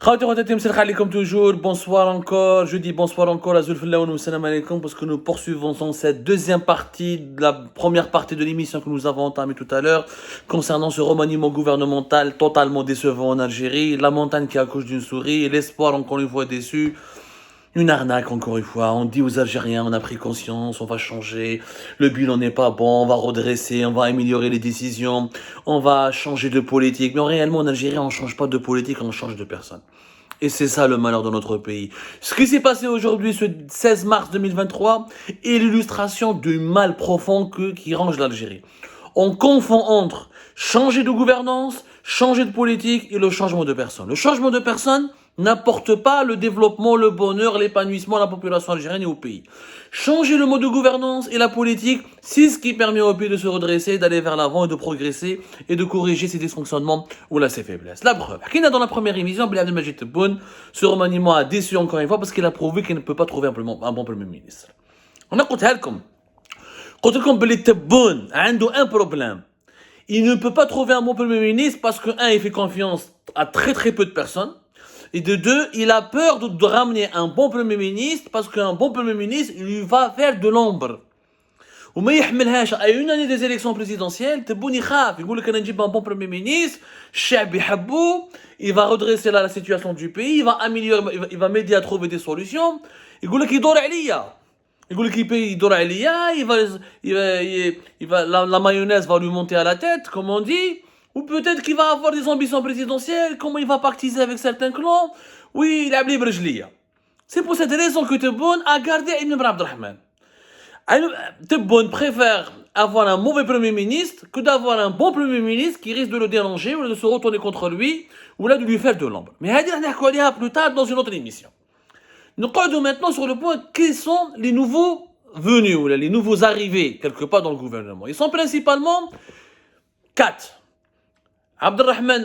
Comme toujours, bonsoir encore. Je dis bonsoir encore à Zulfillaoun salam alaikum parce que nous poursuivons dans cette deuxième partie, de la première partie de l'émission que nous avons entamée tout à l'heure, concernant ce remaniement gouvernemental totalement décevant en Algérie, la montagne qui accouche d'une souris et l'espoir encore une fois déçu. Une arnaque encore une fois, on dit aux Algériens, on a pris conscience, on va changer, le bilan n'est pas bon, on va redresser, on va améliorer les décisions, on va changer de politique. Mais réellement en Algérie, on ne change pas de politique, on change de personne. Et c'est ça le malheur de notre pays. Ce qui s'est passé aujourd'hui, ce 16 mars 2023, est l'illustration du mal profond qui ronge l'Algérie. On confond entre changer de gouvernance, changer de politique et le changement de personne. Le changement de personne n'apporte pas le développement, le bonheur, l'épanouissement à la population algérienne et au pays. Changer le mode de gouvernance et la politique, c'est ce qui permet au pays de se redresser, d'aller vers l'avant et de progresser et de corriger ses dysfonctionnements ou ses faiblesses. La preuve, dans la première émission, Blay Abdelmajid Tebboune, ce remaniement a déçu encore une fois parce qu'il a prouvé qu'il ne peut pas trouver un bon Premier ministre. On a قلت لكم بلي تبون عنده un problème. Il ne peut pas trouver un bon Premier ministre parce que, un, il fait confiance à très peu de personnes. Et de deux, il a peur de ramener un bon Premier ministre parce qu'un bon Premier ministre, il lui va faire de l'ombre. وما يحملهاش à une année des élections présidentielles, تبون يخاف يقول لك انا نجيب un bon Premier ministre, الشعب يحبه, il va redresser la situation du pays, il va améliorer, il va m'aider à trouver des solutions. يقول لك يدور عليا. يقول لك يدور عليا, la mayonnaise va lui monter à la tête, comme on dit. Ou peut-être qu'il va avoir des ambitions présidentielles, comment il va pactiser avec certains clans. Oui, il a blé brejlia. C'est pour cette raison que Tebboune a gardé Ibn Abdelrahman. Tebboune préfère avoir un mauvais Premier ministre que d'avoir un bon Premier ministre qui risque de le déranger ou de se retourner contre lui ou là de lui faire de l'ombre. Mais on va plus tard dans une autre émission. Nous parlons maintenant sur le point quels sont les nouveaux venus ou les nouveaux arrivés quelque part dans le gouvernement. Ils sont principalement 4. Abdelrahman,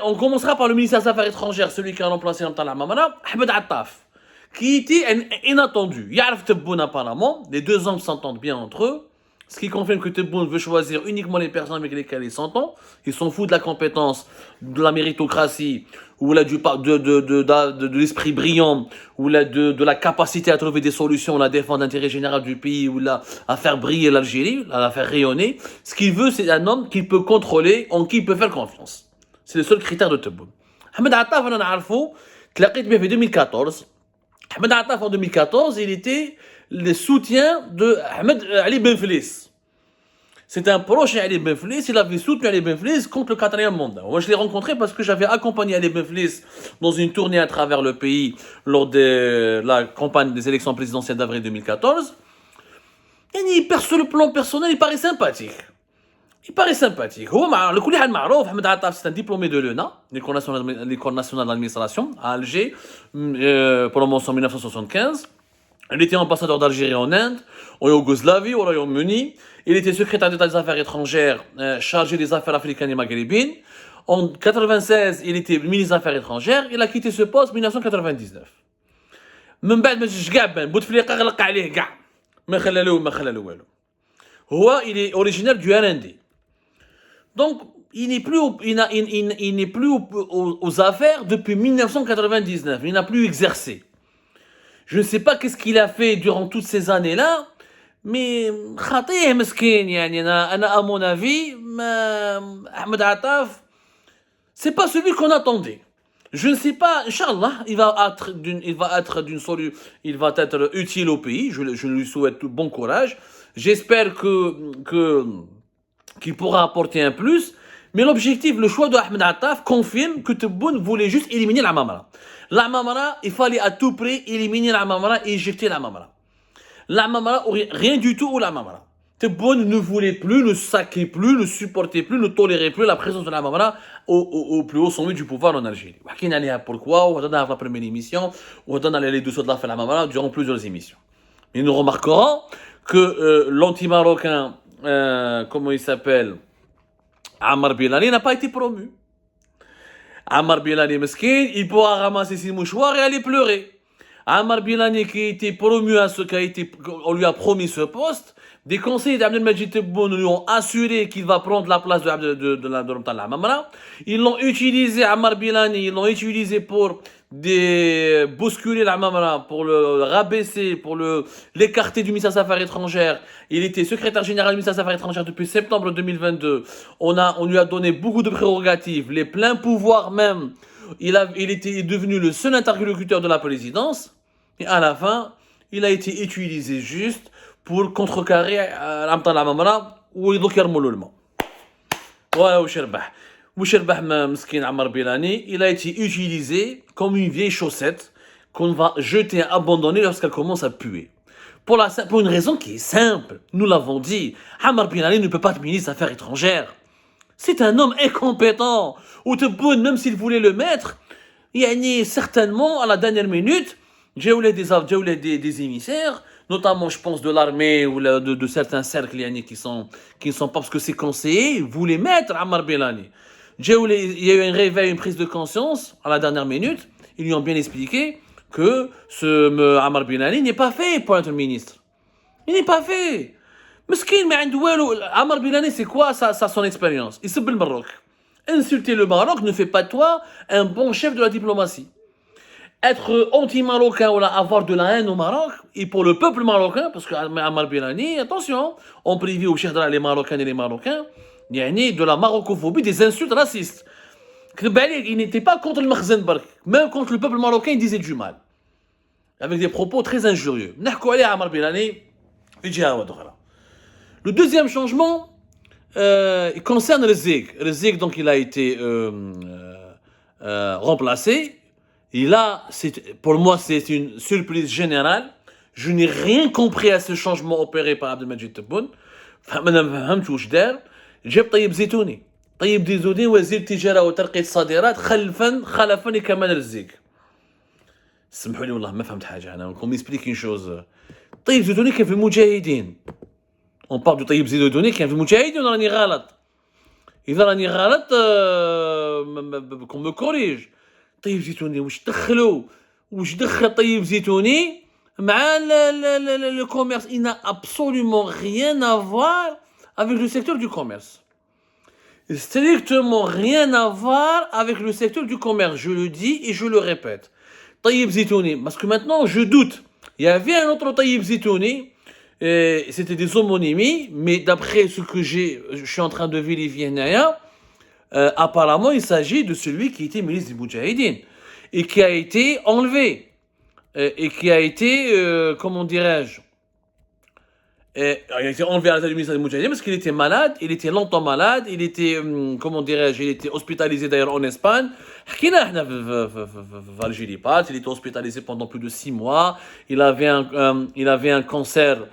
on commencera par le ministre des Affaires étrangères, celui qui a remplacé Namtal Amamara, Ahmed Attaf, qui était inattendu. Yarf Tebboune apparemment, les deux hommes s'entendent bien entre eux, ce qui confirme que Tebboune veut choisir uniquement les personnes avec lesquelles il s'entend. Ils s'en foutent de la compétence, de la méritocratie, ou là de l'esprit brillant, ou là de la capacité à trouver des solutions, à défendre l'intérêt général du pays, ou là à faire briller l'Algérie, à la faire rayonner. Ce qu'il veut, c'est un homme qu'il peut contrôler, en qui il peut faire confiance. C'est le seul critère de Tebboune. Ahmed Attaf, on en a عرفو, تلاقيت به في 2014. Ahmed Attaf, en 2014, il était le soutien de Ahmed Ali Ben Fliss. C'était un proche Ali Ben Fliss, il avait soutenu Ali Ben Fliss contre le 4e mandat. Moi, je l'ai rencontré parce que j'avais accompagné Ali Ben Fliss dans une tournée à travers le pays lors de la campagne des élections présidentielles d'avril 2014. Et sur le plan personnel, il paraît sympathique. Le coulihan Marouf, Ahmed Attaf, c'est un diplômé de l'ENA, l'École nationale d'administration, à Alger, promotion en 1975. Il était ambassadeur d'Algérie en Inde, en Yougoslavie, au Royaume-Uni. Il était secrétaire d'État des Affaires étrangères, chargé des Affaires africaines et maghrébines. En 1996, il était ministre des Affaires étrangères. Il a quitté ce poste en 1999. من بعد ما جاش كاع بان بوتفليقه غلق عليه كاع ما خلى والو. Il est originaire du RND. Donc, il n'est plus, aux affaires depuis 1999. Il n'a plus exercé. Je ne sais pas qu'est-ce qu'il a fait durant toutes ces années-là, mais خطيه مسكين يعني à mon avis, Ahmed Attaf, c'est pas celui qu'on attendait. Je ne sais pas, Inch'Allah, il va être utile au pays. Je lui souhaite tout bon courage. J'espère qu'il pourra apporter un plus. Mais l'objectif, le choix de Ahmed Attaf confirme que Tebboune voulait juste éliminer la Mamara. La Mamara, il fallait à tout prix éliminer la Mamara et éjecter la Mamara. La Mamara, rien du tout ou la Mamara. Tebboune ne voulait plus, ne saquait plus, ne supportait plus, ne tolérait plus la présence de la Mamara au plus haut sommet du pouvoir en Algérie. Pourquoi? On va donner la première émission, on va donner les dessous de la Mamara durant plusieurs émissions. Et nous remarquerons que l'anti-marocain, comment il s'appelle, Ammar Bilali n'a pas été promu. Ammar Bilali, mesquin, il pourra ramasser ses mouchoirs et aller pleurer. Ammar Bilali qui a été promu on lui a promis ce poste, Des conseillers d'Abdelmajid Tebboune lui ont assuré qu'il va prendre la place de Ramtan Lamamra. Ils l'ont utilisé, Ammar Bilani, ils l'ont utilisé pour bousculer l'Amamra, pour le rabaisser, pour l'écarter du ministère des Affaires étrangères. Il était secrétaire général du ministère des Affaires étrangères depuis septembre 2022. On lui a donné beaucoup de prérogatives, les pleins pouvoirs même. Il est devenu le seul interlocuteur de la présidence. Et à la fin, il a été utilisé juste pour contrecarrer Ramtan Lamamra ou يرموا له الماء. Voilà où Sherbah. Moucherbah Mskin Ammar Bilani, il a été utilisé comme une vieille chaussette qu'on va jeter, abandonner lorsqu'elle commence à puer. Pour une raison qui est simple, nous l'avons dit, Ammar Bilani ne peut pas être ministre des Affaires étrangères. C'est un homme incompétent. Ou Tebboune, même s'il voulait le mettre, il y a certainement, à la dernière minute, j'ai eu des émissaires, notamment je pense de l'armée ou de certains cercles qui sont pas, parce que ces conseillers voulaient mettre Ammar Bilani. Il y a eu un réveil, une prise de conscience à la dernière minute. Ils lui ont bien expliqué que ce Ammar Bilani n'est pas fait pour être ministre. Il n'est pas fait. Meskin, mais Ammar Bilani, c'est quoi son expérience? Il s'appelle le Maroc. Insulter le Maroc ne fait pas de toi un bon chef de la diplomatie. Être anti-marocain ou avoir de la haine au Maroc, et pour le peuple marocain, parce que Ammar Bilani, attention, on prévient au Cheikh les Marocains et les Marocains, il y a de la marocophobie, des insultes racistes. Il n'était pas contre le Makhzenberg, même contre le peuple marocain, il disait du mal. Avec des propos très injurieux. Le deuxième changement, il concerne le ZIG. Le ZIG, donc, il a été remplacé. Et là, pour moi, c'est une surprise générale. Je n'ai rien compris à ce changement opéré par Abdelmajid Tebboune. جاب طيب زيتوني وزير التجاره وترقيه الصادرات خلفا كمان الزيق. سمحوا لي والله ما فهمت حاجه انا نكون ميسبليك اون شوز. طيب زيتوني كان في المجاهدين. اون بار دو طيب زيتوني كان في المجاهدين ولا راني غلط؟ اذا راني غلط كون مو كوريج. طيب زيتوني واش دخل طيب زيتوني مع le commerce? Il n'a absolument rien à voir avec le secteur du commerce. Strictement rien à voir avec le secteur du commerce. Je le dis et je le répète. Taïb Zitouni, parce que maintenant je doute. Il y avait un autre Taïb Zitouni, c'était des homonymies, mais d'après ce que je suis en train de vérifier, apparemment il s'agit de celui qui était ministre du Moudjahidine et qui a été enlevé. Et qui a été, comment dirais-je, il a été enlevé à la tête du ministère des Moudjahidines parce qu'il était malade, il était longtemps malade, il était, comment dirais-je, il était hospitalisé d'ailleurs en Espagne. Il était hospitalisé pendant plus de 6 mois, il avait un cancer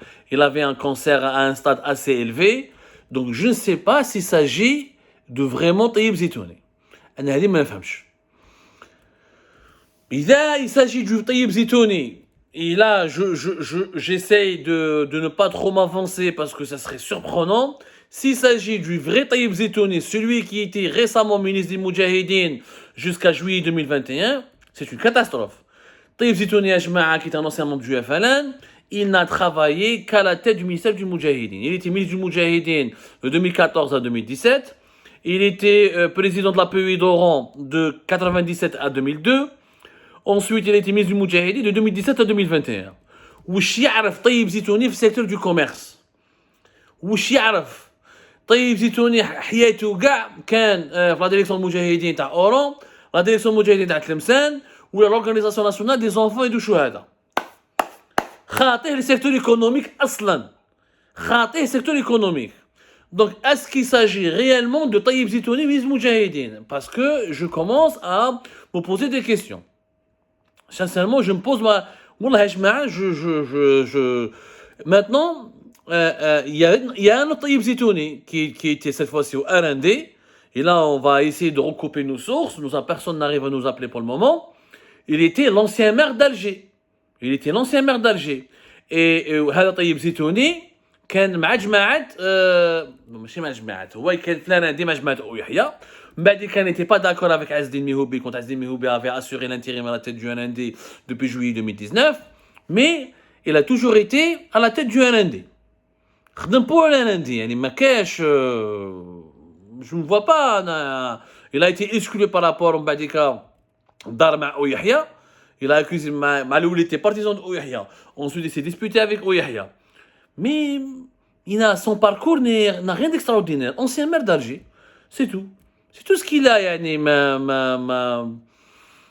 à un stade assez élevé, donc je ne sais pas s'il s'agit de vraiment Taïb Zitouni. Il s'agit du Taïb Zitouni. Et là, j'essaye de ne pas trop m'avancer parce que ça serait surprenant. S'il s'agit du vrai Taïb Zitouni, celui qui était récemment ministre des Moudjahidines jusqu'à juillet 2021, c'est une catastrophe. Taïb Zitouni Ajma'a, qui est un ancien membre du FLN, il n'a travaillé qu'à la tête du ministère du Moudjahidine. Il était ministre du Moudjahidine de 2014 à 2017. Il était président de la PEI d'Oran de 1997 à 2002. Ensuite, il a été ministre du Moudjahidi de 2017 à 2021. واش يعرف طيب زيتوني في السيكتور دو كوميرس؟ واش يعرف طيب زيتوني حياته كاع كان في لا ديريكسيون المجاهدين تاع اورون، لا ديريكسيون المجاهدين تاع تلمسان، ولا لورغانيزاسيون ناسيونال دي زونفون دو شهداء. خاطئ السيكتور ايكونوميك اصلا. خاطئ السيكتور ايكونوميك. Donc, est-ce qu'il s'agit réellement de Taïb Zitouni ministre Moudjahidine? Parce que je commence à me poser des questions. Sincèrement, je me pose maintenant, il y a un autre Taïb Zitouni qui était cette fois-ci au RND. Et là, on va essayer de recouper nos sources. Personne n'arrive à nous appeler pour le moment. Il était l'ancien maire d'Alger. Et Taïb Zitouni كان مع جماعة ماشي مع جماعة، هو كان في الRND مع جماعة يحيى. من بعد كان n'était pas d'accord avec Azedine Mihoubi quand Azedine Mihoubi avait assuré l'intérim à la tête du RND depuis juillet 2019, mais il a toujours été à la tête du RND. خدم pour lundi, يعني ما كاش je ne vois pas il a été exclu par rapport من بعد دار مع Ouyahia. Il a accusé مع الاول était partisan de Ouyahia. Ensuite il s'est disputé avec Ouyahia. Mais son parcours n'a rien d'extraordinaire. Ancien maire d'Alger, c'est tout. C'est tout ce qu'il a. Yani,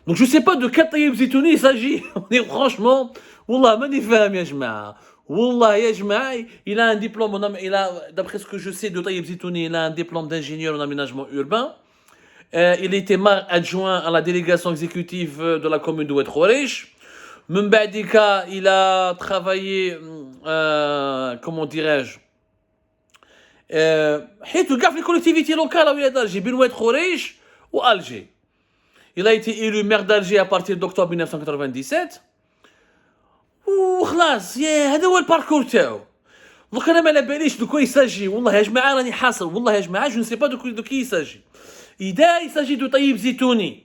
Donc je ne sais pas de quel Taïeb Zitouni il s'agit. Franchement, Wallah, manifam ya jma'a. Wallah ya jma'a, il a un diplôme, d'après ce que je sais de Taïeb Zitouni, il a un diplôme d'ingénieur en aménagement urbain. Il était maire adjoint à la délégation exécutive de la commune de Oued Khoureish. Mbadika, il a travaillé, comment dirais-je, حيث كاع في الكولectivité locale à Alger, بين Oued Khoureish ou Alger. Il a été élu maire d'Alger à partir d'octobre 1997. وخلاص هذا هو الباركور تاعو. دوك انا ما على باليش دو كوا يساجي. والله يا جماعه راني حاصل. والله يا جماعه جو نسي با دو كي يساجي. إذا يساجي دو طيب زيتوني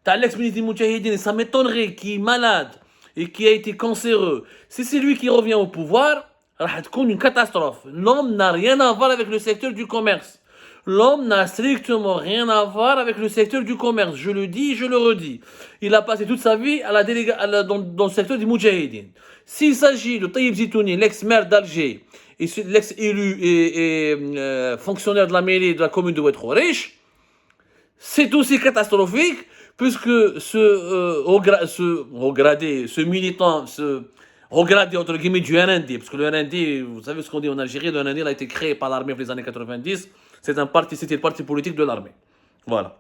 تاع l'ex ministre des Moudjahidines, ça m'étonnerait qui est malade et qui a été cancéreux. Si c'est lui qui revient au pouvoir, راح تكون une catastrophe. L'homme n'a rien à voir avec le secteur du commerce. L'homme n'a strictement rien à voir avec le secteur du commerce. Je le dis, je le redis. Il a passé toute sa vie dans le secteur des Moudjahidines. S'il s'agit de Taïeb Zitouni, l'ex-maire d'Alger, et l'ex-élu et fonctionnaire de la mairie de la commune de Oued Khoureish, c'est aussi catastrophique, puisque ce militant, regradé entre guillemets du RND, parce que le RND, vous savez ce qu'on dit en Algérie, le RND a été créé par l'armée dans les années 90, c'était le parti politique de l'armée. Voilà.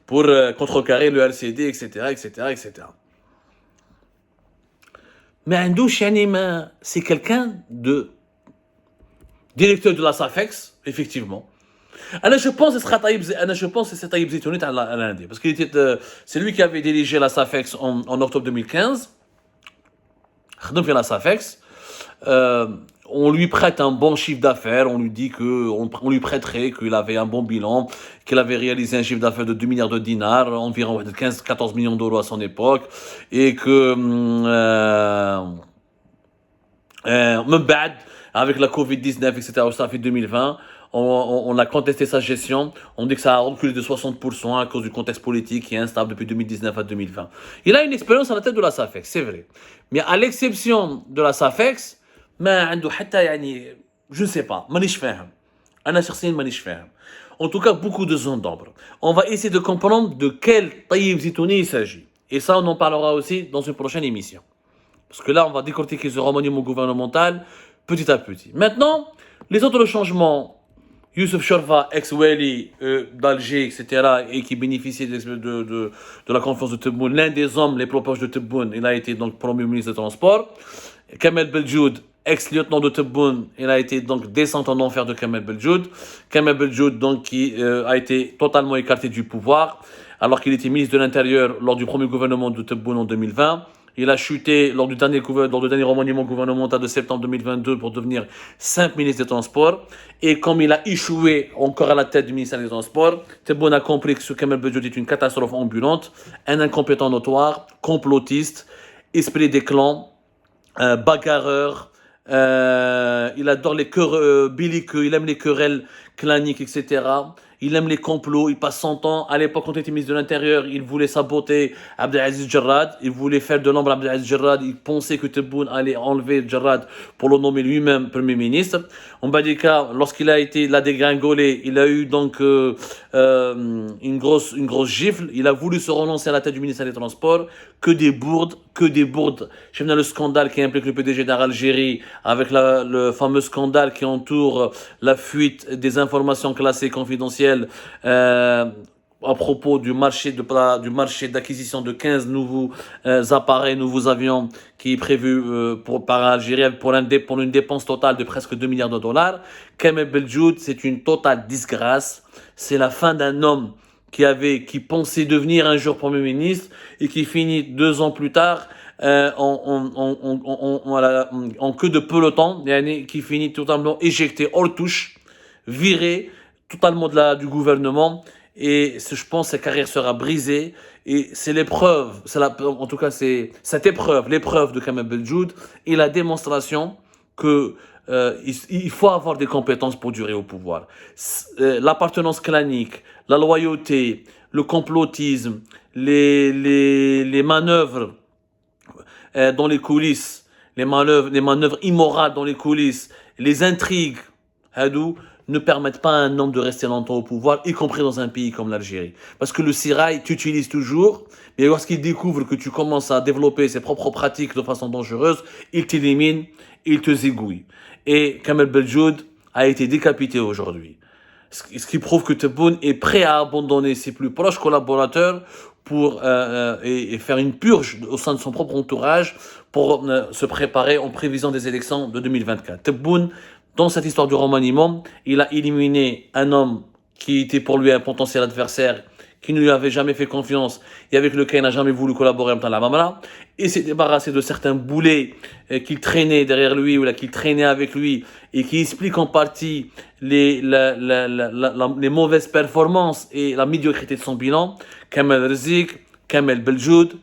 Pour contrecarrer le RCD, etc., etc., etc. Mais Andouche, c'est quelqu'un de directeur de la SAFEX, effectivement. Je pense que c'est Taïeb Zitouni à l'Inde, parce que c'est lui qui avait dirigé la SAFEX en octobre 2015. La SAFEX, on lui prête un bon chiffre d'affaires, on lui dit on lui prêterait qu'il avait un bon bilan, qu'il avait réalisé un chiffre d'affaires de 2 milliards de dinars, environ 15-14 millions d'euros à son époque, et que avec la Covid-19, etc., ça fait 2020, on a contesté sa gestion, on dit que ça a reculé de 60% à cause du contexte politique qui est instable depuis 2019 à 2020. Il a une expérience à la tête de la SAFEX, c'est vrai. Mais à l'exception de la SAFEX, je ne sais pas, en tout cas, beaucoup de zones d'ombre. On va essayer de comprendre de quel Taïeb Zitouni il s'agit. Et ça, on en parlera aussi dans une prochaine émission. Parce que là, on va décortiquer ce remaniement gouvernemental petit à petit. Maintenant, les autres changements, Youssef Chorfa, ex-Wali d'Alger, etc., et qui bénéficiait de la confiance de Tebboune, l'un des hommes les plus proches de Tebboune, il a été donc Premier ministre des Transports. Kamel Beljoud, ex-lieutenant de Tebboune, il a été donc descendant en enfer de Kamel Beljoud. Kamel Beljoud, donc, qui a été totalement écarté du pouvoir, alors qu'il était ministre de l'Intérieur lors du premier gouvernement de Tebboune en 2020. Il a chuté lors du dernier remaniement gouvernemental de septembre 2022 pour devenir simple ministre des Transports. Et comme il a échoué encore à la tête du ministère des Transports, Tebboune a compris que ce Kamel Beljoud est une catastrophe ambulante, un incompétent notoire, complotiste, esprit des clans, bagarreur. Il adore les belliqueux, il aime les querelles claniques, etc. Il aime les complots, il passe son temps. À l'époque, quand il était ministre de l'Intérieur, il voulait saboter Abdelaziz Jarrad. Il voulait faire de l'ombre à Abdelaziz Jarrad. Il pensait que Tebboune allait enlever Jarrad pour le nommer lui-même Premier ministre. En Badika, lorsqu'il a été la dégringolé, il a eu donc une grosse gifle. Il a voulu se renoncer à la tête du ministère des Transports. Que des bourdes. Je viens le scandale qui implique le PDG d'Air Algérie avec le fameux scandale qui entoure la fuite des informations classées confidentielles à propos du marché d'acquisition de 15 nouveaux appareils, nouveaux avions qui est prévu par Algérie pour une dépense totale de presque 2 milliards de dollars. Kamel Beljoud, c'est une totale disgrâce. C'est la fin d'un homme qui pensait devenir un jour Premier ministre et qui finit 2 ans plus tard en queue de peloton, qui finit totalement éjecté hors touche, viré totalement du gouvernement. Et je pense que sa carrière sera brisée. Et c'est l'épreuve, l'épreuve de Kamel Beljoud et la démonstration que il faut avoir des compétences pour durer au pouvoir. L'appartenance clanique, la loyauté, le complotisme, les manœuvres dans les coulisses, les manœuvres immorales dans les coulisses, les intrigues, hadou, ne permettent pas à un homme de rester longtemps au pouvoir, y compris dans un pays comme l'Algérie. Parce que le Sirail t'utilise toujours, mais lorsqu'il découvre que tu commences à développer ses propres pratiques de façon dangereuse, il t'élimine, il te zigouille. Et Kamel Beljoud a été décapité aujourd'hui. Ce qui prouve que Tebboune est prêt à abandonner ses plus proches collaborateurs pour et faire une purge au sein de son propre entourage pour se préparer en prévision des élections de 2024. Tebboune, dans cette histoire du remaniement, il a éliminé un homme qui était pour lui un potentiel adversaire, qui ne lui avait jamais fait confiance et avec lequel il n'a jamais voulu collaborer en même temps la Mamala. Il s'est débarrassé de certains boulets qu'il traînait derrière lui ou qu'il traînait avec lui et qui expliquent en partie les mauvaises performances et la médiocrité de son bilan. Kamel Rizk, Kamel Beljoud.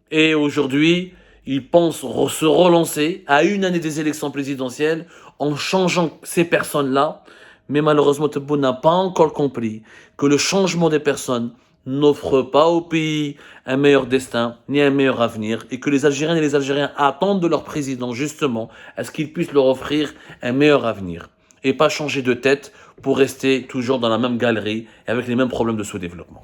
Et aujourd'hui, il pense se relancer à une année des élections présidentielles en changeant ces personnes-là. Mais malheureusement, Tebboune n'a pas encore compris que le changement des personnes n'offre pas au pays un meilleur destin, ni un meilleur avenir, et que les Algériennes et les Algériens attendent de leur président, justement, à ce qu'il puisse leur offrir un meilleur avenir, et pas changer de tête pour rester toujours dans la même galerie et avec les mêmes problèmes de sous-développement.